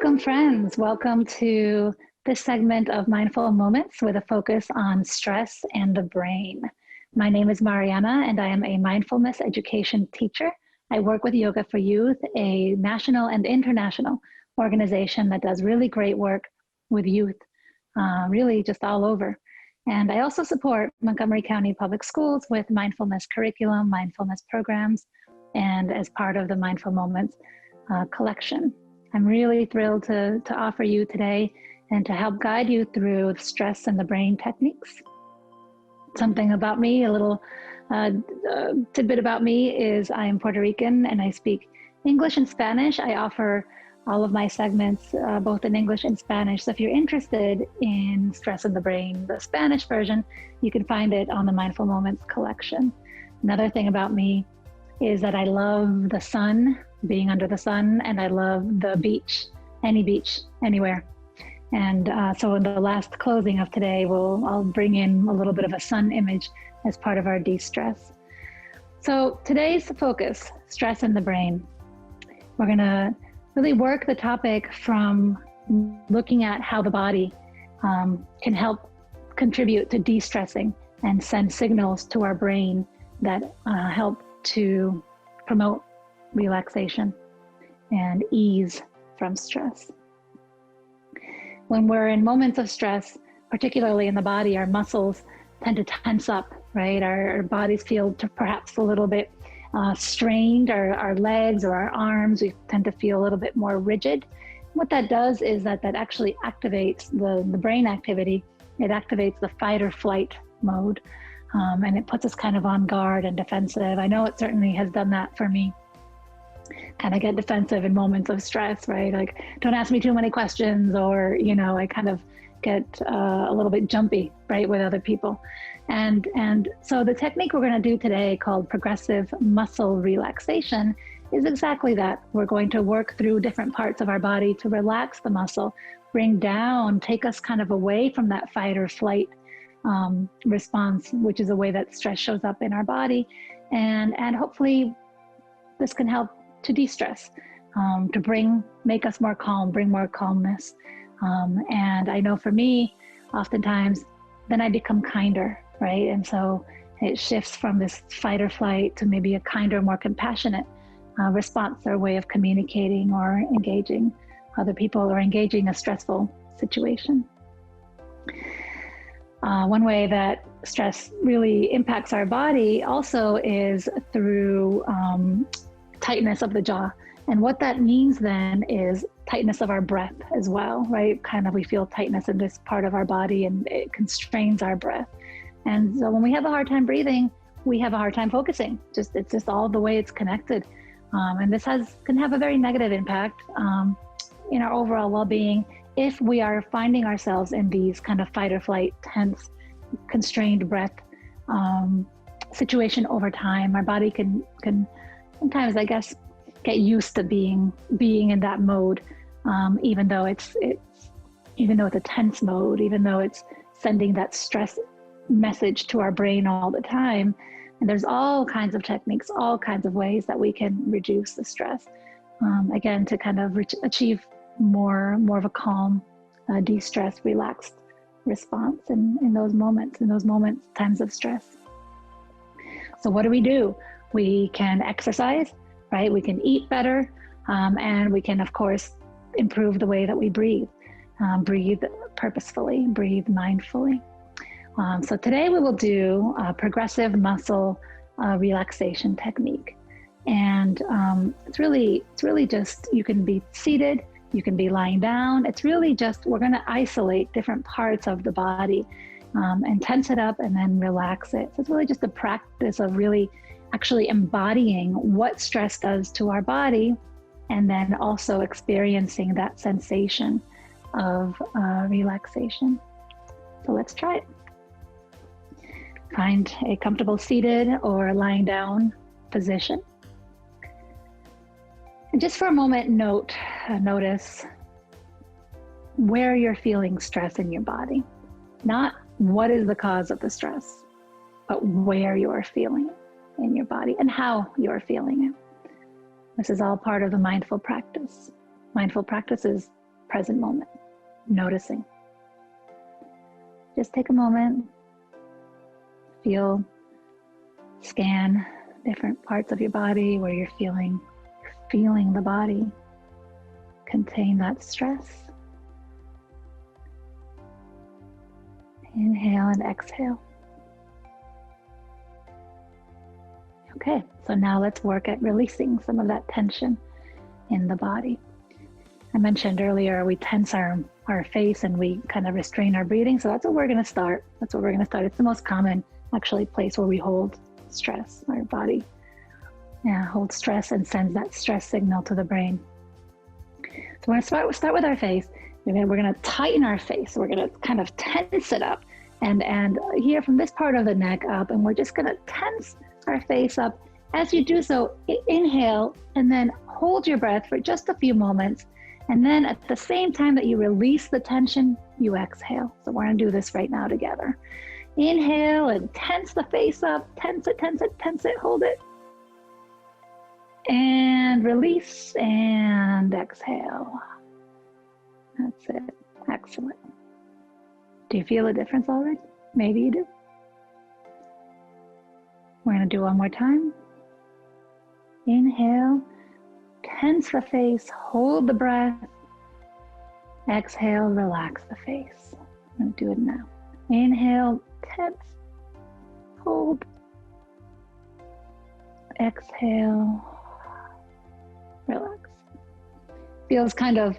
Welcome, friends. Welcome to this segment of Mindful Moments with a focus on stress and the brain. My name is Mariana, and I am a mindfulness education teacher. I work with Yoga for Youth, a national and international organization that does really great work with youth, really just all over. And I also support Montgomery County Public Schools with mindfulness curriculum, mindfulness programs, and as part of the Mindful Moments collection. I'm really thrilled to offer you today and to help guide you through stress and the brain techniques. Something about me, a little tidbit about me is I am Puerto Rican and I speak English and Spanish. I offer all of my segments both in English and Spanish. So if you're interested in stress and the brain, the Spanish version, you can find it on the Mindful Moments collection. Another thing about me is that I love the sun, being under the sun, and I love the beach, any beach, anywhere. And so in the last closing of today, I'll bring in a little bit of a sun image as part of our de-stress. So today's focus, stress in the brain. We're gonna really work the topic from looking at how the body can help contribute to de-stressing and send signals to our brain that help to promote relaxation and ease from stress. When we're in moments of stress, particularly in the body, our muscles tend to tense up, right? Our bodies feel perhaps a little bit strained, our legs or our arms, we tend to feel a little bit more rigid. What that does is that actually activates the brain activity. It activates the fight or flight mode. And it puts us kind of on guard and defensive. I know it certainly has done that for me. Kind of get defensive in moments of stress, right? Like, don't ask me too many questions, or, I kind of get a little bit jumpy, right, with other people. And so the technique we're going to do today, called Progressive Muscle Relaxation, is exactly that. We're going to work through different parts of our body to relax the muscle, bring down, take us kind of away from that fight or flight response, which is a way that stress shows up in our body. And hopefully this can help to de-stress, to make us more calm, bring more calmness. And I know for me, oftentimes, then I become kinder, right? And so it shifts from this fight or flight to maybe a kinder, more compassionate response or way of communicating or engaging other people or engaging a stressful situation. One way that stress really impacts our body also is through tightness of the jaw. And what that means then is tightness of our breath as well, right? Kind of we feel tightness in this part of our body and it constrains our breath. And so when we have a hard time breathing, we have a hard time focusing. It's just all the way it's connected. And this can have a very negative impact in our overall well-being if we are finding ourselves in these kind of fight or flight, tense, constrained breath situation over time. Our body can sometimes, I guess, get used to being in that mode, even though it's a tense mode, even though it's sending that stress message to our brain all the time. And there's all kinds of techniques, all kinds of ways that we can reduce the stress, again, to kind of achieve more of a calm, de-stress, relaxed response in those moments, times of stress. So what do? We can exercise, right? We can eat better, and we can, of course, improve the way that we breathe. Breathe purposefully, breathe mindfully. So today we will do a progressive muscle relaxation technique. And it's really just, you can be seated, you can be lying down. It's really just, we're going to isolate different parts of the body and tense it up and then relax it. So it's really just a practice of really actually embodying what stress does to our body, and then also experiencing that sensation of relaxation. So let's try it. Find a comfortable seated or lying down position. And just for a moment, notice where you're feeling stress in your body. Not what is the cause of the stress, but where you are feeling it in your body and how you are feeling it. This is all part of the mindful practice. Mindful practice is present moment, noticing. Just take a moment, scan different parts of your body where you're feeling the body contain that stress. Inhale and exhale. Okay, so now let's work at releasing some of that tension in the body. I mentioned earlier we tense our face and we kind of restrain our breathing, so that's what we're going to start. It's the most common actually place where we hold stress. Our body holds stress and sends that stress signal to the brain. So we're going to start with our face. We're going to tighten our face. We're going to kind of tense it up and here from this part of the neck up, and we're just going to tense our face up. As you do so, inhale and then hold your breath for just a few moments. And then at the same time that you release the tension, you exhale. So we're going to do this right now together. Inhale and tense the face up. Tense it, hold it. And release and exhale. That's it. Excellent. Do you feel a difference already? Maybe you do. We're going to do one more time. Inhale, tense the face, hold the breath. Exhale, relax the face. I'm going to do it now. Inhale, tense, hold. Exhale, relax. Feels kind of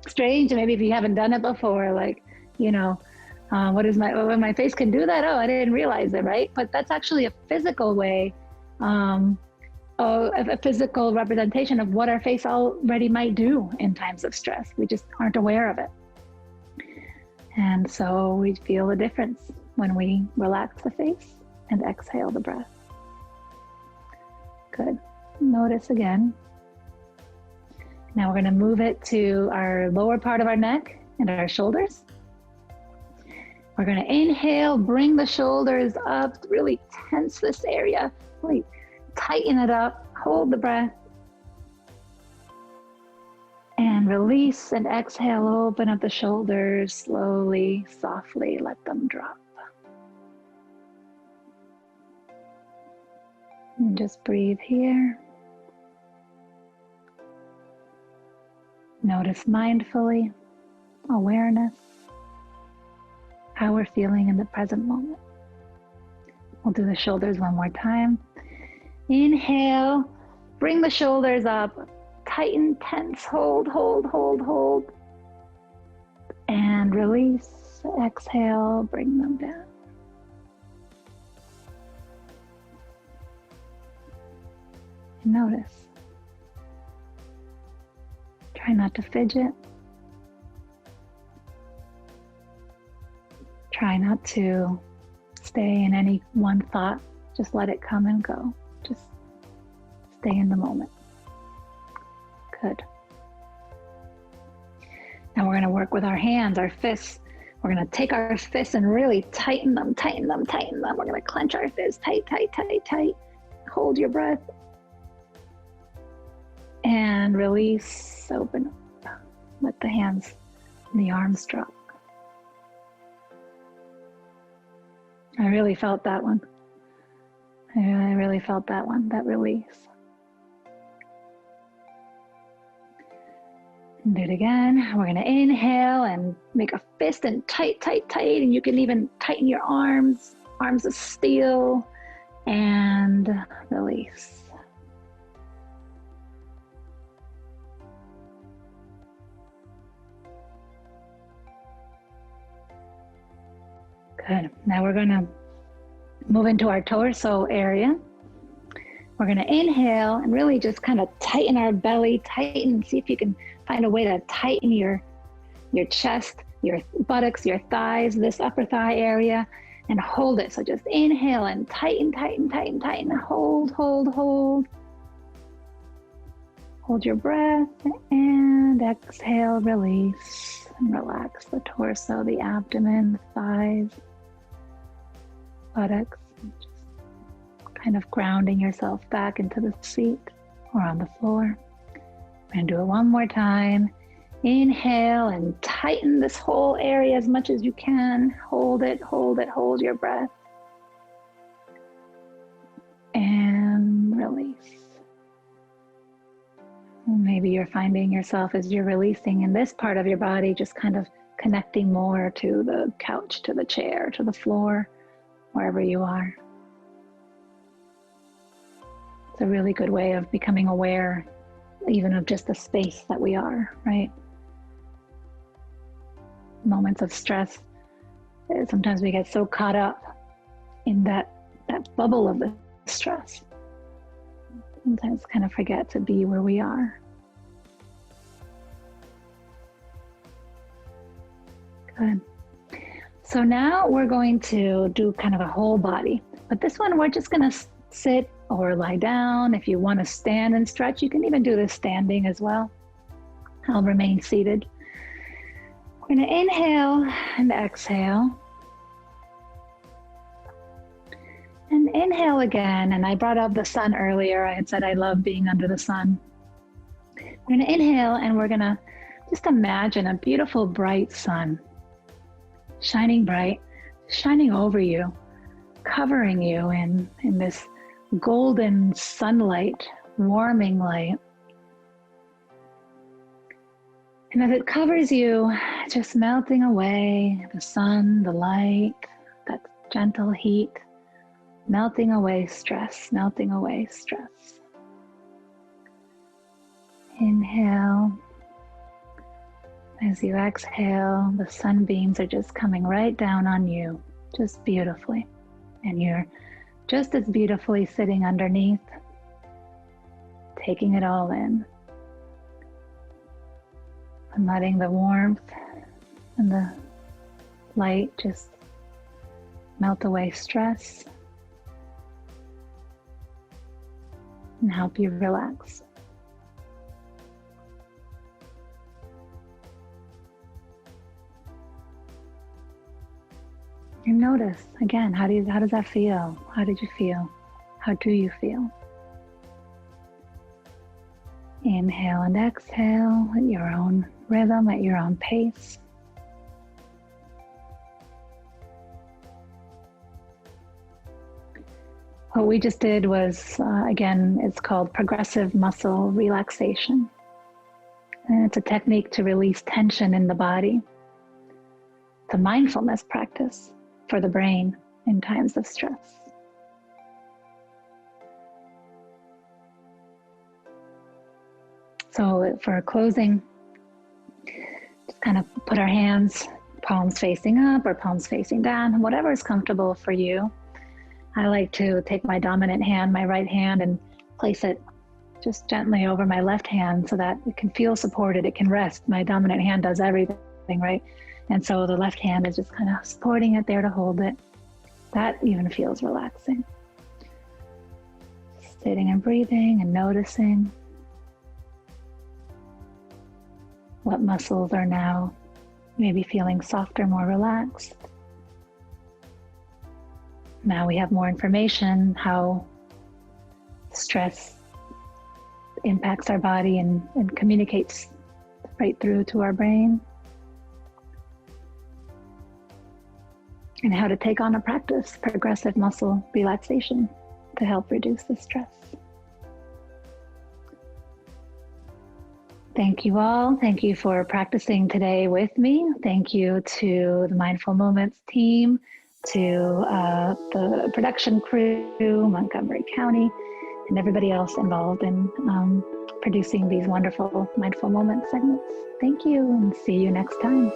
strange, maybe if you haven't done it before, like, when my face can do that? Oh, I didn't realize it, right? But that's actually a physical way, a physical representation of what our face already might do in times of stress. We just aren't aware of it. And so we feel a difference when we relax the face and exhale the breath. Good. Notice again. Now we're going to move it to our lower part of our neck and our shoulders. We're going to inhale, bring the shoulders up, really tense this area, really tighten it up, hold the breath, and release and exhale, open up the shoulders slowly, softly, let them drop. And just breathe here. Notice mindfully, awareness, how we're feeling in the present moment. We'll do the shoulders one more time. Inhale, bring the shoulders up, tighten, tense, hold. And release, exhale, bring them down. And notice. Try not to fidget. Try not to stay in any one thought. Just let it come and go. Just stay in the moment. Good. Now we're going to work with our hands, our fists. We're going to take our fists and really tighten them. We're going to clench our fists tight. Hold your breath. And release, open up. Let the hands and the arms drop. I really felt that one. I really felt that one, that release. And do it again. We're going to inhale and make a fist and tight. And you can even tighten your arms of steel, and release. Good. Now we're going to move into our torso area. We're going to inhale and really just kind of tighten our belly, see if you can find a way to tighten your chest, your buttocks, your thighs, this upper thigh area, and hold it. So just inhale and tighten, hold. Hold your breath and exhale, release, and relax the torso, the abdomen, the thighs, buttocks, just kind of grounding yourself back into the seat or on the floor. We're going to do it one more time. Inhale and tighten this whole area as much as you can. Hold it, hold it, hold your breath. And release. Maybe you're finding yourself as you're releasing in this part of your body, just kind of connecting more to the couch, to the chair, to the floor, wherever you are. It's a really good way of becoming aware, even of just the space that we are, right? Moments of stress, sometimes we get so caught up in that bubble of the stress. Sometimes kind of forget to be where we are. Good. So now we're going to do kind of a whole body, but this one we're just going to sit or lie down. If you want to stand and stretch, you can even do this standing as well. I'll remain seated. We're going to inhale and exhale. And inhale again. And I brought up the sun earlier. I had said I love being under the sun. We're going to inhale and we're going to just imagine a beautiful bright sun, shining bright, shining over you, covering you in this golden sunlight, warming light. And as it covers you, just melting away, the sun, the light, that gentle heat, melting away stress, melting away stress. Inhale. As you exhale, the sunbeams are just coming right down on you, just beautifully. And you're just as beautifully sitting underneath, taking it all in. And letting the warmth and the light just melt away stress and help you relax. And notice, again, how does that feel? How did you feel? How do you feel? Inhale and exhale at your own rhythm, at your own pace. What we just did was, again, it's called Progressive Muscle Relaxation. And it's a technique to release tension in the body. It's a mindfulness practice for the brain in times of stress. So for closing, just kind of put our hands, palms facing up or palms facing down, whatever is comfortable for you. I like to take my dominant hand, my right hand, and place it just gently over my left hand so that it can feel supported, it can rest. My dominant hand does everything, right? And so the left hand is just kind of supporting it there to hold it. That even feels relaxing. Sitting and breathing and noticing what muscles are now maybe feeling softer, more relaxed. Now we have more information how stress impacts our body and communicates right through to our brain. And how to take on a practice, progressive muscle relaxation, to help reduce the stress. Thank you all. Thank you for practicing today with me. Thank you to the Mindful Moments team, to the production crew, Montgomery County, and everybody else involved in producing these wonderful Mindful Moments segments. Thank you, and see you next time.